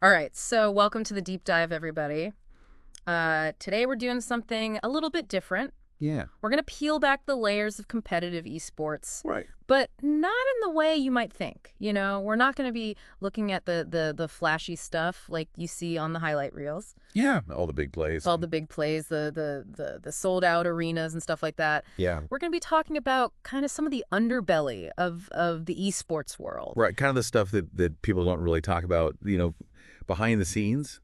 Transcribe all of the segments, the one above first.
All right, so welcome to the deep dive, everybody. Today we're doing something a little bit different. Yeah. We're going to peel back the layers of competitive esports, Right. but not in the way you might think. We're not going to be looking at the flashy stuff like you see on the highlight reels. Yeah. All the big plays. All the big plays, the sold out arenas and stuff like that. Yeah. We're going to be talking about kind of some of the underbelly of the esports world. Right. Kind of the stuff that people don't really talk about, behind the scenes.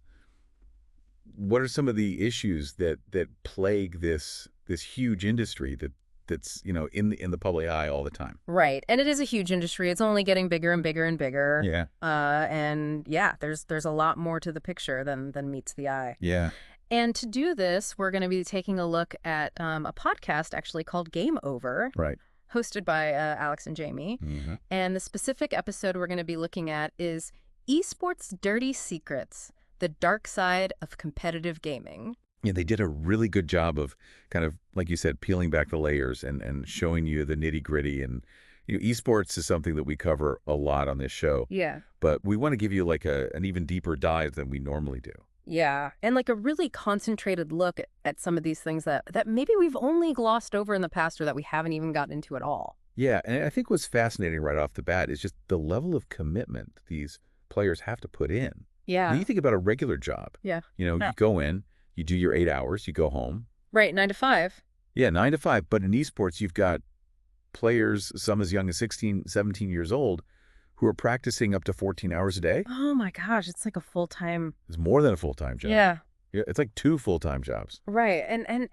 What are some of the issues that plague this huge industry that's in the public eye all the time? Right. And it is a huge industry. It's only getting bigger and bigger and bigger. Yeah. And yeah, there's a lot more to the picture than meets the eye. Yeah. And to do this, we're going to be taking a look at a podcast actually called Game Over, Right. hosted by Alex and Jamie. Mm-hmm. And the specific episode we're going to be looking at is Esports Dirty Secrets, the dark side of competitive gaming. Yeah, they did a really good job of kind of, like you said, peeling back the layers and showing you the nitty gritty. And esports is something that we cover a lot on this show. Yeah. But we want to give you like an even deeper dive than we normally do. Yeah, and like a really concentrated look at some of these things that maybe we've only glossed over in the past or that we haven't even gotten into at all. Yeah, and I think what's fascinating right off the bat is just the level of commitment these players have to put in. Yeah. When you think about a regular job, Yeah. you go in, you do your 8 hours, you go home. Right, 9 to 5. Yeah, 9 to 5. But in esports, you've got players, some as young as 16, 17 years old, who are practicing up to 14 hours a day. Oh my gosh, it's like a full-time. It's more than a full-time job. Yeah. Yeah, it's like 2 full-time jobs. Right. And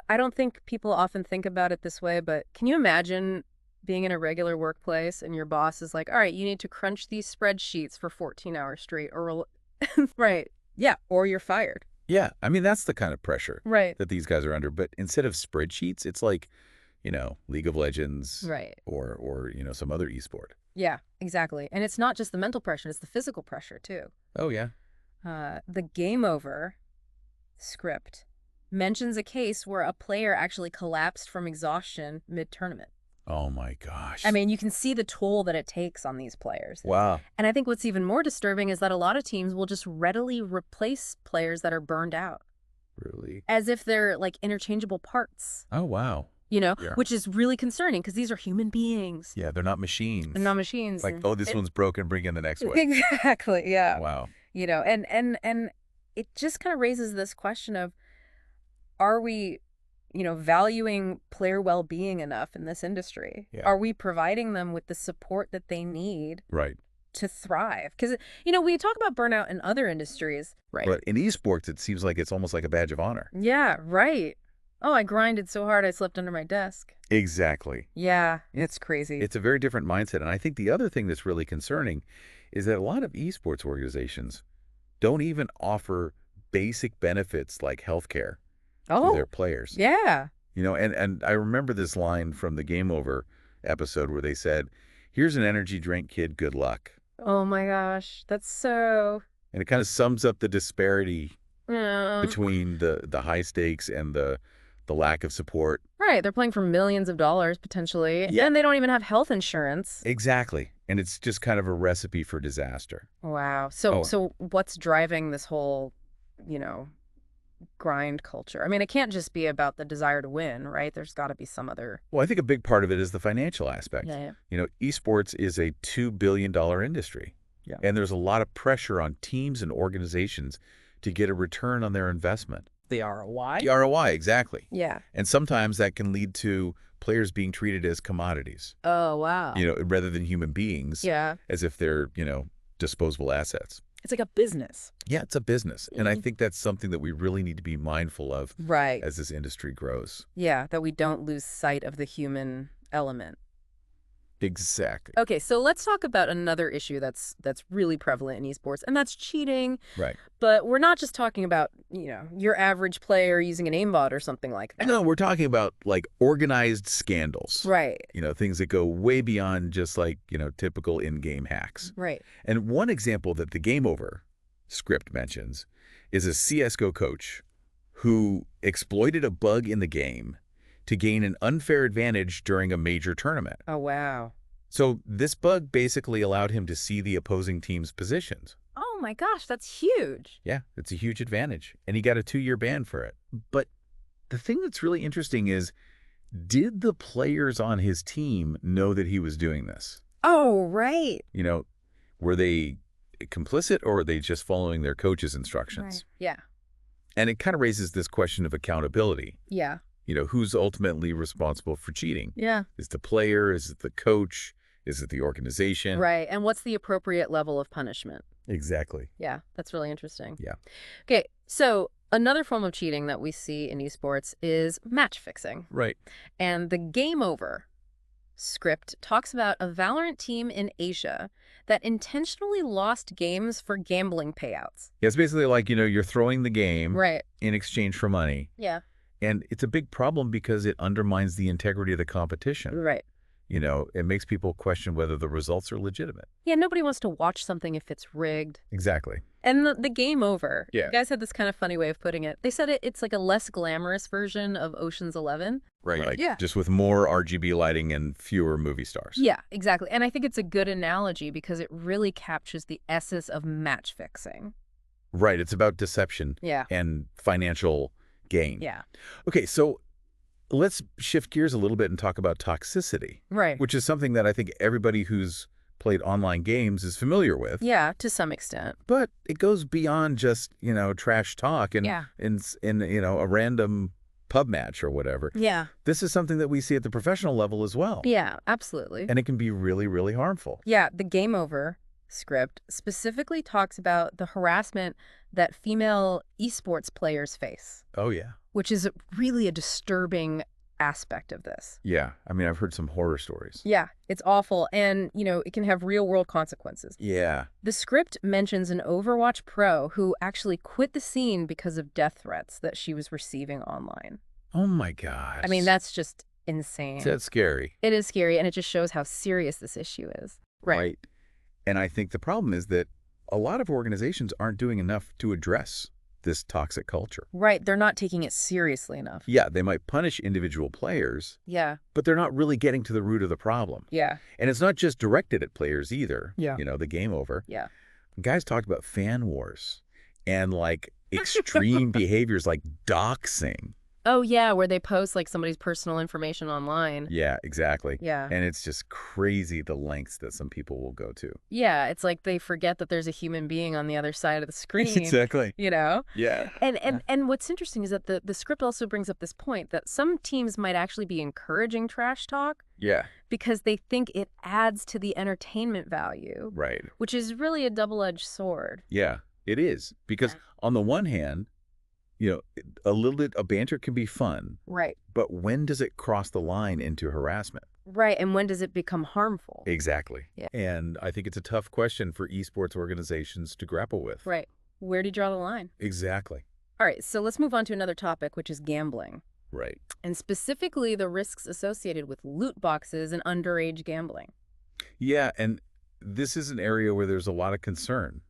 I don't think people often think about it this way, but can you imagine being in a regular workplace and your boss is like, "All right, you need to crunch these spreadsheets for 14 hours straight or right. Yeah, or you're fired." Yeah, I mean, that's the kind of pressure Right. that these guys are under. But instead of spreadsheets, it's like, League of Legends Right. or some other esport. Yeah, exactly. And it's not just the mental pressure, it's the physical pressure too. Oh, yeah. The Game Over script mentions a case where a player actually collapsed from exhaustion mid-tournament. Oh, my gosh. I mean, you can see the toll that it takes on these players. Wow. And I think what's even more disturbing is that a lot of teams will just readily replace players that are burned out Really? as if they're like interchangeable parts, Oh, wow. Yeah. which is really concerning because these are human beings. Yeah, they're not machines. They're not machines. Like, oh, this one's broken, bring in the next one. Exactly, yeah. Wow. And it just kind of raises this question of, are we, valuing player well-being enough in this industry? Yeah. Are we providing them with the support that they need Right. to thrive? Because, we talk about burnout in other industries. Right. But in esports, it seems like it's almost like a badge of honor. Yeah, right. Oh, I grinded so hard I slept under my desk. Exactly. Yeah, it's crazy. It's a very different mindset. And I think the other thing that's really concerning is that a lot of esports organizations don't even offer basic benefits like healthcare to their players. Yeah. And I remember this line from the Game Over episode where they said, "Here's an energy drink, kid, good luck." Oh my gosh, that's so... And it kind of sums up the disparity Yeah. between the high stakes and the lack of support. Right, they're playing for millions of dollars potentially, Yeah. and they don't even have health insurance. Exactly. And it's just kind of a recipe for disaster. Wow. So Oh. so what's driving this whole, grind culture? I mean, it can't just be about the desire to win, right? There's got to be some other... Well, I think a big part of it is the financial aspect. Yeah. Esports is a $2 billion industry. Yeah. And there's a lot of pressure on teams and organizations to get a return on their investment. The ROI? The ROI, exactly. Yeah. And sometimes that can lead to players being treated as commodities, Oh, wow. rather than human beings, Yeah. as if they're, disposable assets. It's like a business. Yeah, it's a business. And I think that's something that we really need to be mindful of Right. as this industry grows. Yeah, that we don't lose sight of the human element. Exactly. Okay, so let's talk about another issue that's really prevalent in esports, and that's cheating. Right. But we're not just talking about, your average player using an aimbot or something like that. No, we're talking about like organized scandals. Right. Things that go way beyond just like, typical in-game hacks. Right. And one example that the Game Over script mentions is a CSGO coach who exploited a bug in the game to gain an unfair advantage during a major tournament. Oh, wow. So this bug basically allowed him to see the opposing team's positions. Oh my gosh, that's huge. Yeah, it's a huge advantage. And he got a 2-year ban for it. But the thing that's really interesting is, did the players on his team know that he was doing this? Oh, right. You know, were they complicit or were they just following their coach's Right. instructions? Yeah. And it kind of raises this question of accountability. Yeah. Who's ultimately responsible for cheating? Yeah. Is the player? Is it the coach? Is it the organization? Right. And what's the appropriate level of punishment? Exactly. Yeah, that's really interesting. Yeah. Okay, so another form of cheating that we see in esports is match fixing. Right. And the Game Over script talks about a Valorant team in Asia that intentionally lost games for gambling payouts. Yeah, it's basically like, you're throwing the game Right. in exchange for money. Yeah. And it's a big problem because it undermines the integrity of the competition. Right. It makes people question whether the results are legitimate. Yeah, nobody wants to watch something if it's rigged. Exactly. And the Game Over, Yeah. you guys had this kind of funny way of putting it. They said it's like a less glamorous version of Ocean's 11. Right. Like, Yeah. just with more RGB lighting and fewer movie stars. Yeah, exactly. And I think it's a good analogy because it really captures the essence of match fixing. Right. It's about deception Yeah. and financial gain. Yeah. Okay, so let's shift gears a little bit and talk about toxicity, Right. which is something that I think everybody who's played online games is familiar with. Yeah, to some extent. But it goes beyond just, trash talk and Yeah. in a random pub match or whatever. Yeah. This is something that we see at the professional level as well. Yeah, absolutely. And it can be really, really harmful. Yeah, the Game Over script specifically talks about the harassment that female esports players face, Oh, yeah. which is really a disturbing aspect of this. Yeah. I mean, I've heard some horror stories. Yeah, it's awful. And, it can have real world consequences. Yeah. The script mentions an Overwatch pro who actually quit the scene because of death threats that she was receiving online. Oh, my gosh. I mean, that's just insane. That's scary. It is scary, and it just shows how serious this issue is. Right. And I think the problem is that a lot of organizations aren't doing enough to address this toxic culture. Right, they're not taking it seriously enough. Yeah, they might punish individual players, Yeah. but they're not really getting to the root of the problem. Yeah. And it's not just directed at players either. Yeah. The Game Over. Yeah. Guys talked about fan wars and extreme behaviors like doxing. Oh, yeah, where they post somebody's personal information online. Yeah, exactly. Yeah. And it's just crazy the lengths that some people will go to. Yeah, it's like they forget that there's a human being on the other side of the screen. Exactly. Yeah. Yeah. And what's interesting is that the script also brings up this point that some teams might actually be encouraging trash talk Yeah. because they think it adds to the entertainment value, Right. which is really a double-edged sword. Yeah, it is. Because on the one hand, a little bit of banter can be fun, Right. but when does it cross the line into harassment? Right, and when does it become harmful? Exactly. Yeah. And I think it's a tough question for esports organizations to grapple with. Right. Where do you draw the line? Exactly. All right, so let's move on to another topic, which is gambling, Right. and specifically the risks associated with loot boxes and underage gambling. Yeah, and this is an area where there's a lot of concern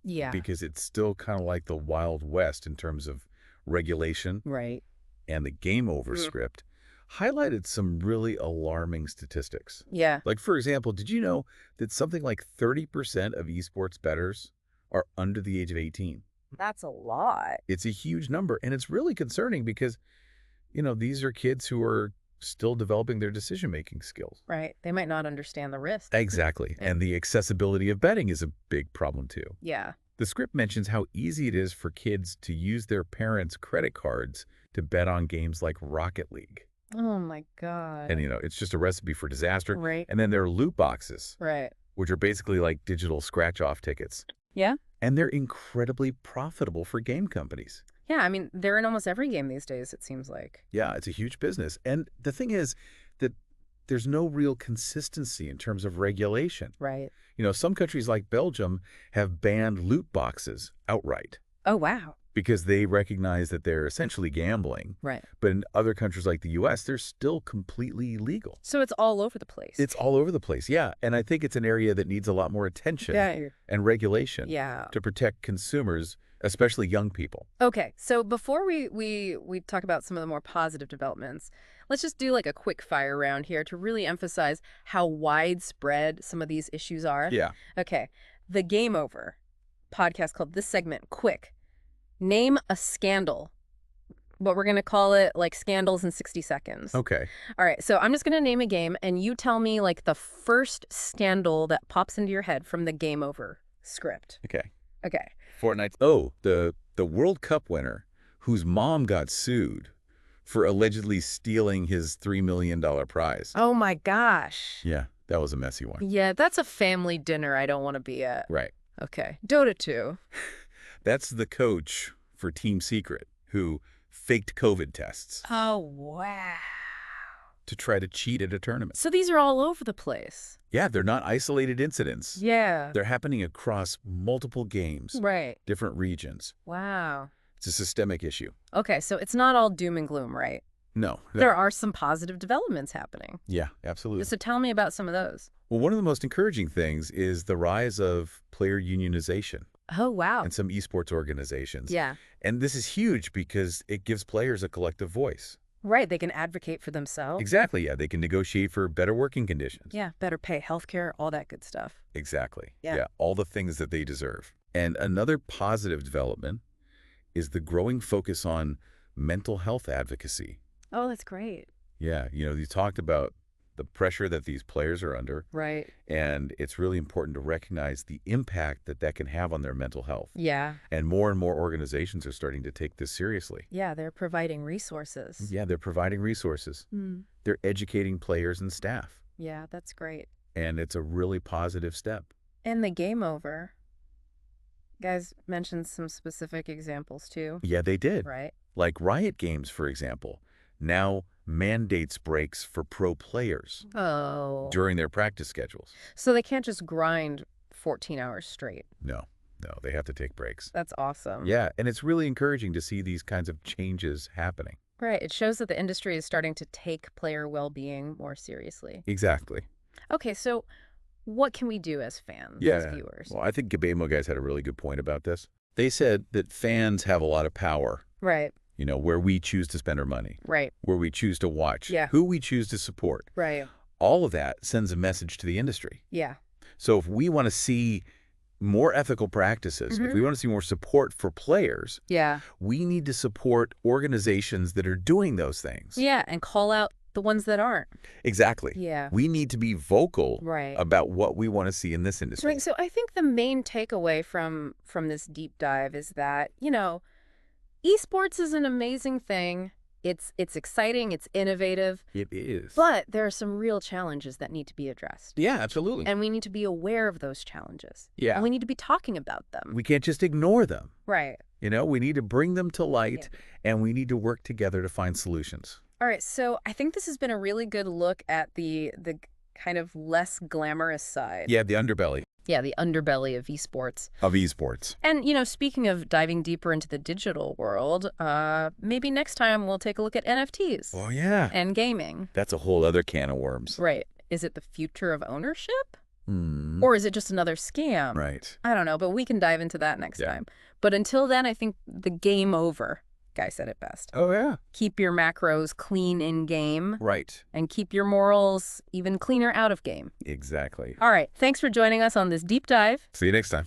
Yeah. because it's still kind of like the Wild West in terms of regulation, Right. and the Game Over script highlighted some really alarming statistics. Yeah. Like, for example, did you know that something like 30% of esports bettors are under the age of 18? That's a lot. It's a huge number, and it's really concerning because, these are kids who are still developing their decision-making skills. Right. They might not understand the risk. Exactly. And the accessibility of betting is a big problem, too. Yeah. The script mentions how easy it is for kids to use their parents' credit cards to bet on games like Rocket League. Oh, my God. And, it's just a recipe for disaster. Right. And then there are loot boxes, Right. which are basically like digital scratch-off tickets. Yeah? And they're incredibly profitable for game companies. Yeah, I mean, they're in almost every game these days, it seems like. Yeah, it's a huge business. And the thing is that there's no real consistency in terms of regulation. Right. Some countries like Belgium have banned loot boxes outright Oh, wow. because they recognize that they're essentially gambling. Right. But in other countries like the U.S., they're still completely legal. So it's all over the place. It's all over the place, yeah. And I think it's an area that needs a lot more attention and regulation to protect consumers, especially young people. Okay, so before we talk about some of the more positive developments, let's just do a quick fire round here to really emphasize how widespread some of these issues are. Yeah. Okay, the Game Over podcast called this segment, Quick. Name a scandal. But we're going to call it like scandals in 60 seconds. Okay. All right, so I'm just going to name a game, and you tell me like the first scandal that pops into your head from the Game Over script. Okay. Okay. Fortnite. Oh, the World Cup winner whose mom got sued for allegedly stealing his $3 million prize. Oh my gosh. Yeah, that was a messy one. Yeah, that's a family dinner I don't want to be at. Right. Okay. Dota 2. That's the coach for Team Secret who faked COVID tests Oh, wow. to try to cheat at a tournament. So these are all over the place. Yeah, they're not isolated incidents. Yeah. They're happening across multiple games, Right. different regions. Wow. It's a systemic issue. Okay, so it's not all doom and gloom, right? No. There are some positive developments happening. Yeah, absolutely. So tell me about some of those. Well, one of the most encouraging things is the rise of player unionization Oh, wow. in some esports organizations. Yeah. And this is huge because it gives players a collective voice. Right, they can advocate for themselves. Exactly, yeah. They can negotiate for better working conditions. Yeah, better pay, healthcare, all that good stuff. Exactly. Yeah. All the things that they deserve. And another positive development is the growing focus on mental health advocacy. Oh, that's great. Yeah, you talked about the pressure that these players are under, Right. and it's really important to recognize the impact that that can have on their mental health. Yeah. And more organizations are starting to take this seriously. Yeah, they're providing resources. Yeah, they're providing resources. Mm. They're educating players and staff, Yeah, that's great. and it's a really positive step. And the Game Over. Guys mentioned some specific examples too, Yeah, they did. right? Like Riot Games, for example, now mandates breaks for pro players Oh. during their practice schedules. So they can't just grind 14 hours straight. No, they have to take breaks. That's awesome. Yeah, and it's really encouraging to see these kinds of changes happening. Right. It shows that the industry is starting to take player well-being more seriously. Exactly. Okay, so what can we do as fans, Yeah. as viewers? Well, I think Gabemo guys had a really good point about this. They said that fans have a lot of power, Right. where we choose to spend our money, Right. where we choose to watch, Yeah. who we choose to support. Right. All of that sends a message to the industry. Yeah. So if we want to see more ethical practices, if Mhm. we want to see more support for players, Yeah. we need to support organizations that are doing those things. Yeah, and call out the ones that aren't. Exactly. Yeah. We need to be vocal Right. about what we want to see in this industry. Right. So I think the main takeaway from this deep dive is that, esports is an amazing thing. It's exciting, it's innovative, It is. but there are some real challenges that need to be addressed. Yeah, absolutely. And we need to be aware of those challenges. Yeah. And we need to be talking about them. We can't just ignore them. Right. We need to bring them to light, and we need to work together to find solutions. All right, so I think this has been a really good look at the kind of less glamorous side. Yeah, the underbelly Yeah, the underbelly of esports. of esports. And, speaking of diving deeper into the digital world, maybe next time we'll take a look at NFTs Oh, yeah. and gaming. That's a whole other can of worms. Right. Is it the future of ownership? Hmm. Or is it just another scam? Right. I don't know, but we can dive into that next Yeah. time. But until then, I think the Game Over guy said it best. Oh, yeah. Keep your macros clean in game Right. and keep your morals even cleaner out of game. Exactly. All right. Thanks for joining us on this deep dive. See you next time.